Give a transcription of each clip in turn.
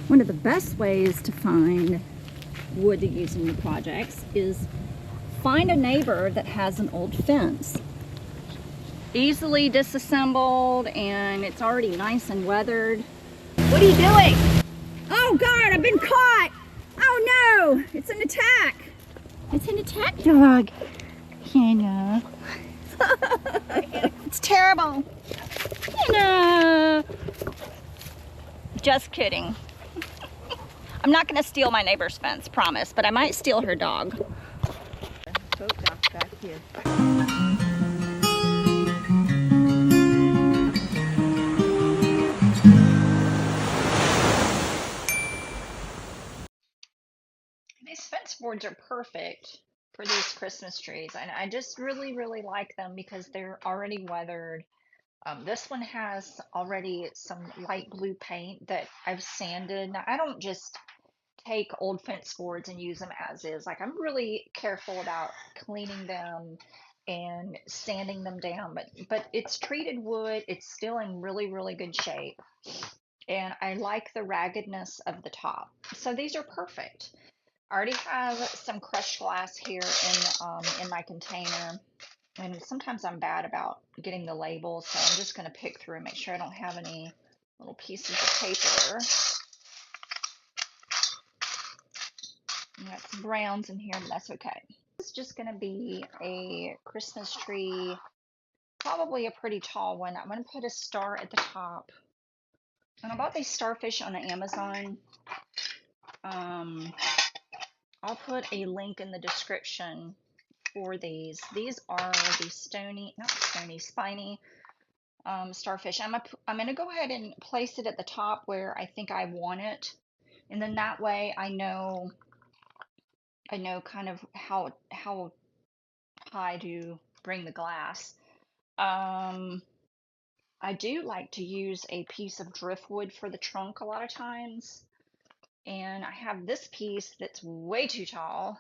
One of the best ways to find wood to use in your projects is find a neighbor that has an old fence. Easily disassembled and it's already nice and weathered. What are you doing? Oh God, I've been caught! Oh no, it's an attack. It's an attack dog. Hannah. It's terrible. Hannah. Just kidding. I'm not gonna steal my neighbor's fence, promise, but I might steal her dog. Back here. These fence boards are perfect for these Christmas trees, and I just really like them because they're already weathered. This one has already some light blue paint that I've sanded. Now, I don't just take old fence boards and use them as is. Like, I'm really careful about cleaning them and sanding them down, but it's treated wood. It's still in really good shape, and I like the raggedness of the top. So these are perfect. I already have some crushed glass here in my container, and sometimes I'm bad about getting the labels, so I'm just going to pick through and make sure I don't have any little pieces of paper. I got some browns in here, but that's okay. This is just going to be a Christmas tree, probably a pretty tall one. I'm going to put a star at the top. And I bought these starfish on Amazon. I'll put a link in the description for these. These are the spiny starfish. I'm gonna go ahead and place it at the top where I think I want it, and then that way I know kind of how high to bring the glass. I do like to use a piece of driftwood for the trunk a lot of times, and I have this piece that's way too tall.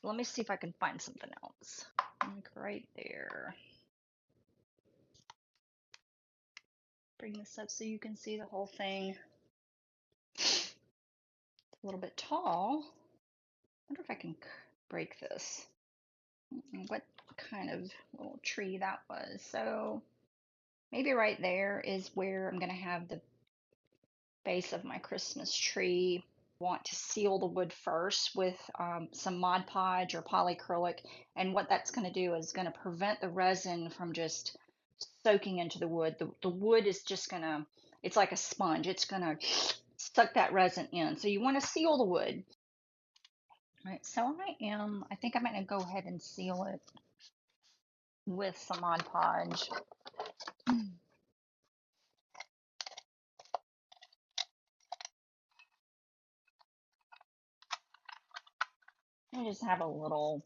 Let me see if I can find something else. Like right there. Bring this up so you can see the whole thing. It's a little bit tall. I wonder if I can break this. What kind of little tree that was. So maybe right there is where I'm going to have the base of my Christmas tree. Want to seal the wood first with some Mod Podge or polyacrylic, and what that's going to do is going to prevent the resin from just soaking into the wood. The wood is just going to, it's like a sponge, it's going to suck that resin in. So you want to seal the wood. All right, so I think I'm going to go ahead and seal it with some Mod Podge. I just have a little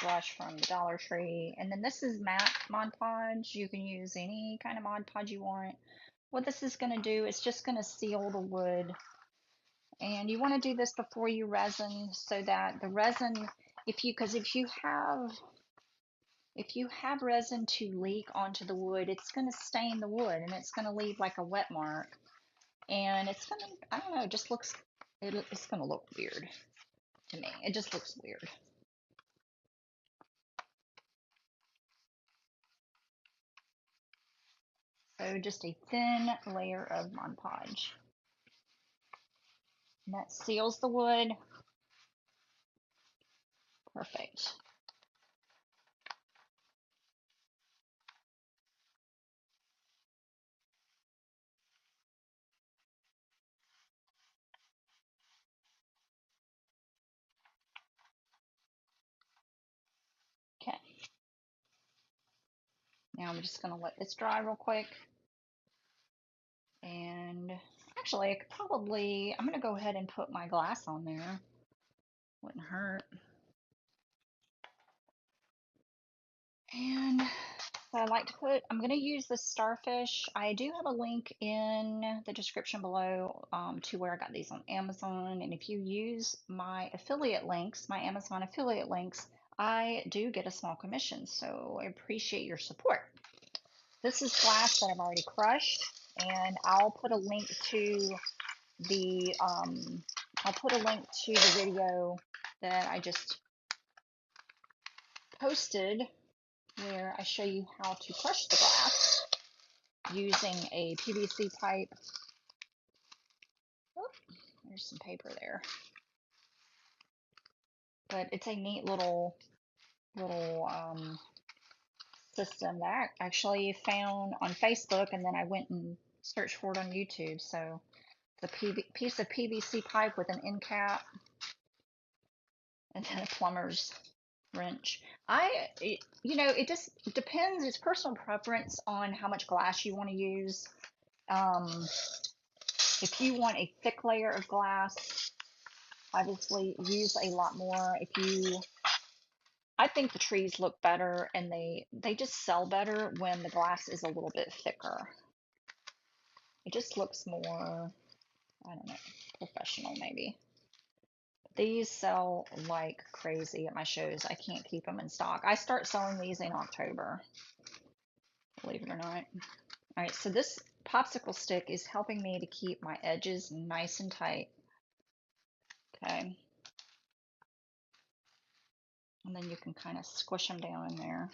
brush from the Dollar Tree. And then this is matte Mod Podge. You can use any kind of Mod Podge you want. What this is going to do is just going to seal the wood. And you want to do this before you resin so that the resin, if you have resin to leak onto the wood, it's going to stain the wood and it's going to leave like a wet mark. And it's going to, I don't know, it just looks, it's going to look weird to me. It just looks weird. So just a thin layer of Mod Podge. And that seals the wood. Perfect. Okay. Now I'm just going to let this dry real quick. And actually, I could probably, I'm going to go ahead and put my glass on there. Wouldn't hurt. And so I like to put, I'm going to use the starfish. I do have a link in the description below to where I got these on Amazon. And if you use my affiliate links, my Amazon affiliate links, I do get a small commission. So I appreciate your support. This is glass that I've already crushed, and I'll put a link to I'll put a link to the video that I just posted where I show you how to crush the glass using a PVC pipe. Oh, there's some paper there. But it's a neat little system that I actually found on Facebook, and then I went and searched for it on YouTube. So it's a piece of PVC pipe with an end cap and then a plumber's wrench. It just depends. It's personal preference on how much glass you want to use. If you want a thick layer of glass, obviously use a lot more. I think the trees look better and they just sell better when the glass is a little bit thicker. It just looks more, I don't know, professional maybe. These sell like crazy at my shows. I can't keep them in stock. I start selling these in October, believe it or not. All right, so this popsicle stick is helping me to keep my edges nice and tight. Okay. And then you can kind of squish them down in there.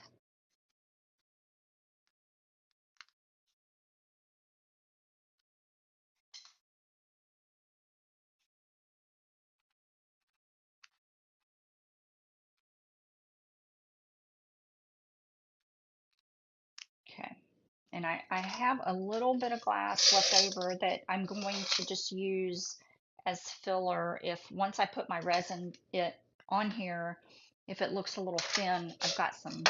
Okay. And I have a little bit of glass left over that I'm going to just use as filler if once I put my resin on here, if it looks a little thin, I've got some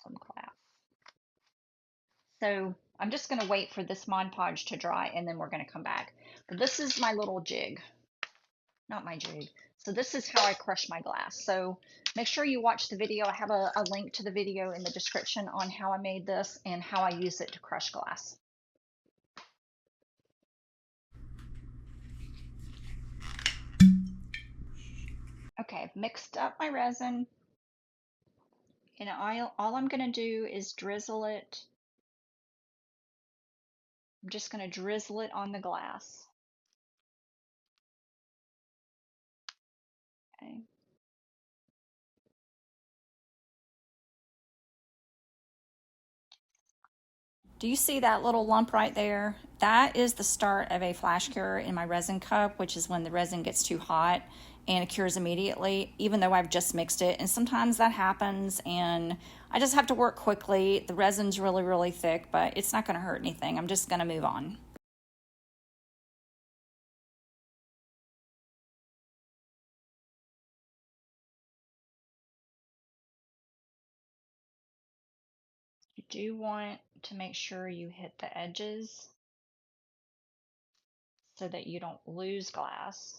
glass. So I'm just going to wait for this Mod Podge to dry and then we're going to come back. But this is my little jig, not my jig. So this is how I crush my glass. So make sure you watch the video. I have a link to the video in the description on how I made this and how I use it to crush glass. Okay, I've mixed up my resin. And all I'm going to do is drizzle it. I'm just going to drizzle it on the glass. Okay. Do you see that little lump right there? That is the start of a flash cure in my resin cup, which is when the resin gets too hot and it cures immediately, even though I've just mixed it. And sometimes that happens and I just have to work quickly. The resin's really, really thick, but it's not going to hurt anything. I'm just going to move on. You do want to make sure you hit the edges so that you don't lose glass.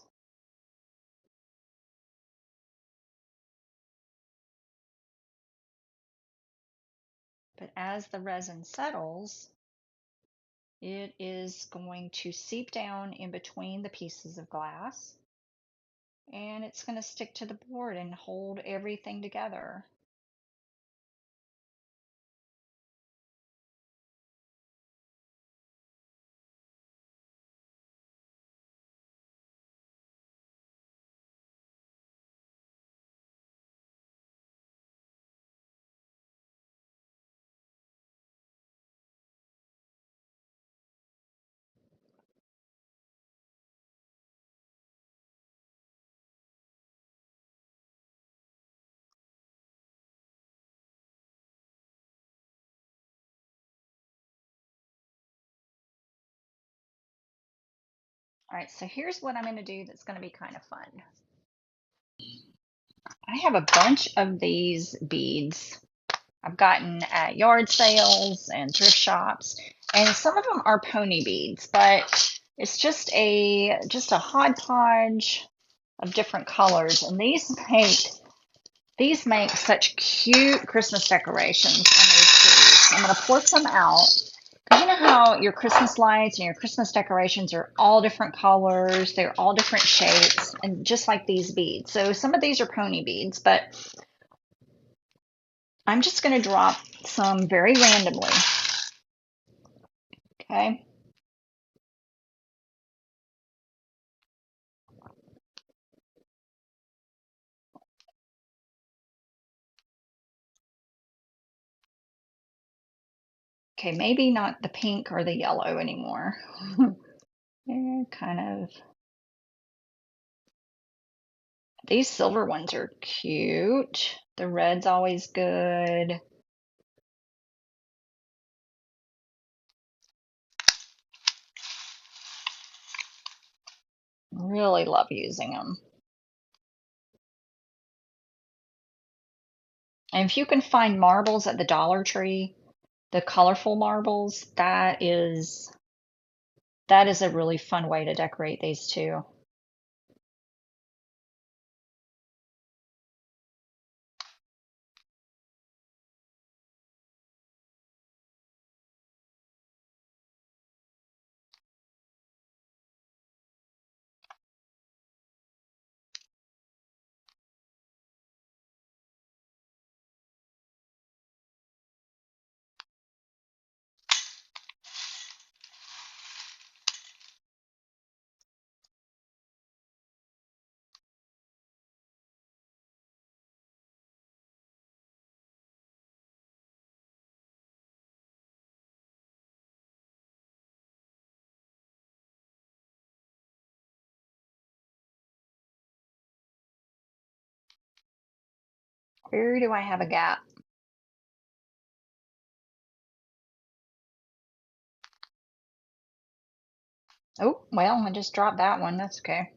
But as the resin settles, it is going to seep down in between the pieces of glass, and it's going to stick to the board and hold everything together. All right, so here's what I'm going to do that's going to be kind of fun. I have a bunch of these beads I've gotten at yard sales and thrift shops, and some of them are pony beads, but it's just a hodgepodge of different colors, and these make such cute Christmas decorations on those trees. I'm going to pour some out. You know how your Christmas lights and your Christmas decorations are all different colors, they're all different shapes, and just like these beads. So some of these are pony beads, but I'm just going to drop some very randomly. Okay. Okay, maybe not the pink or the yellow anymore. They're kind of, these silver ones are cute. The red's always good. Really love using them. And if you can find marbles at the Dollar Tree, the colorful marbles, that is a really fun way to decorate these too. Where do I have a gap? Oh, well, I just dropped that one. That's okay.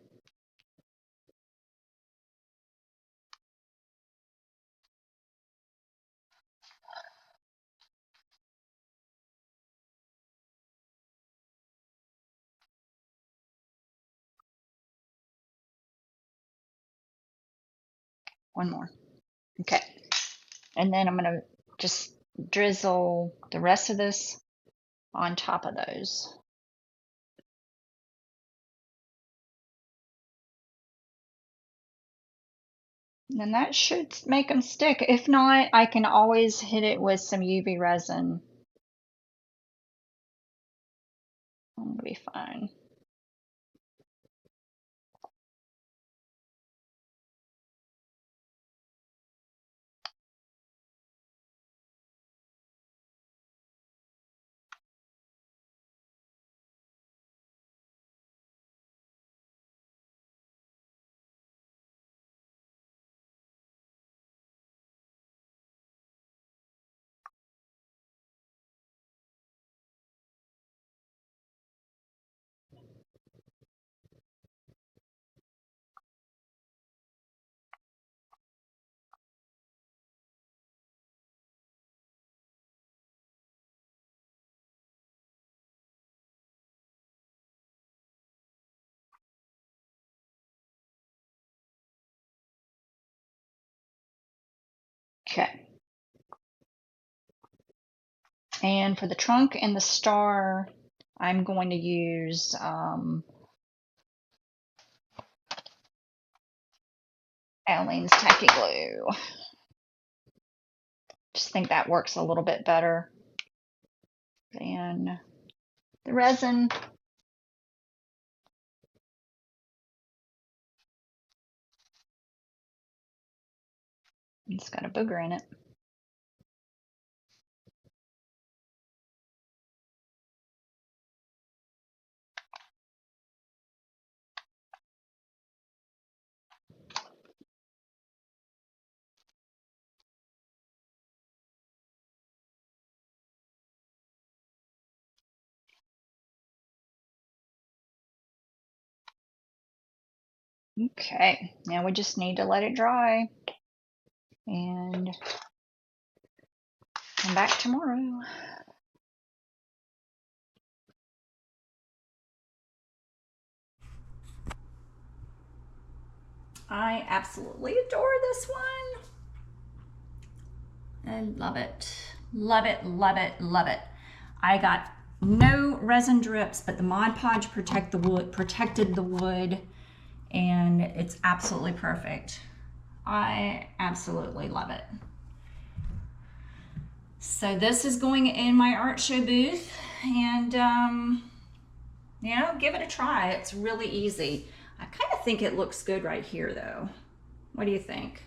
One more. Okay. And then I'm going to just drizzle the rest of this on top of those. And that should make them stick. If not, I can always hit it with some UV resin. It'll be fine. Okay. And for the trunk and the star, I'm going to use Aleene's Tacky Glue. Just think that works a little bit better than the resin. It's got a booger in it. Okay, now we just need to let it dry and come back tomorrow. I absolutely adore this one. I love it. Love it, love it, love it. I got no resin drips, but the Mod Podge protected the wood, and it's absolutely perfect. I absolutely love it. So this is going in my art show booth, and you know, give it a try. It's really easy. I kind of think it looks good right here though. What do you think?